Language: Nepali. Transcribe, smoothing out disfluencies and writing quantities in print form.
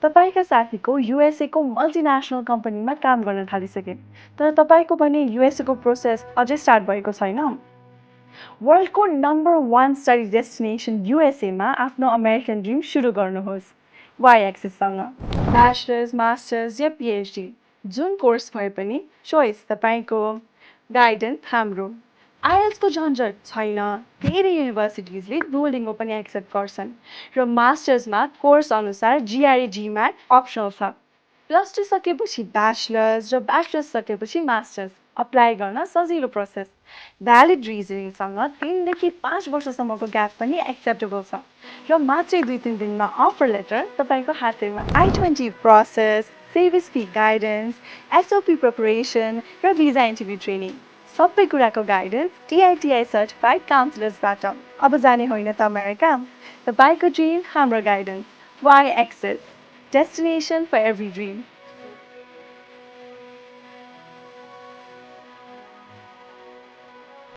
तपाईँका साथीको युएसएको मल्टिनेसनल कम्पनीमा काम गर्न थालिसके तर तपाईँको भने युएसएको प्रोसेस अझै स्टार्ट भएको छैन। वर्ल्डको नम्बर 1 स्टडी डेस्टिनेसन युएसएमा आफ्नो अमेरिकन ड्रिम सुरु गर्नुहोस् वाइ एक्सेससँग। ब्याचलर्स मास्टर्स या पिएचडी जुन कोर्स भए पनि चोइस तपाईँको, गाइडेन्स हाम्रो। आइएल्सको झन्झट छैन, धेरै युनिभर्सिटिजले डुओलिङ्गो पनि एक्सेप्ट गर्छन् र मास्टर्समा कोर्स अनुसार जिआरई जिम्याट अप्सनल छ। प्लस टू सकेपछि ब्याचलर्स र ब्याचलर्स सकेपछि मास्टर्स अप्लाई गर्न सजिलो प्रोसेस। भ्यालिड रिजनिङसँग 3 देखि 5 वर्षसम्मको ग्याप पनि एक्सेप्टेबल छ र मात्रै 2-3 दिनमा अफर लेटर तपाईँको हातैमा। I-20 process, SEVIS fee guidance, SOP preparation र भिजा इन्टरभ्यू ट्रेनिङ सबै कुराको गाइडेन्स टिआइटिआई सर्टिफाइड काउन्सिलर्सबाट। अब जाने होइन त अमेरिका, तपाईँको ड्रिम हाम्रो guidance. Y axis destination for every dream.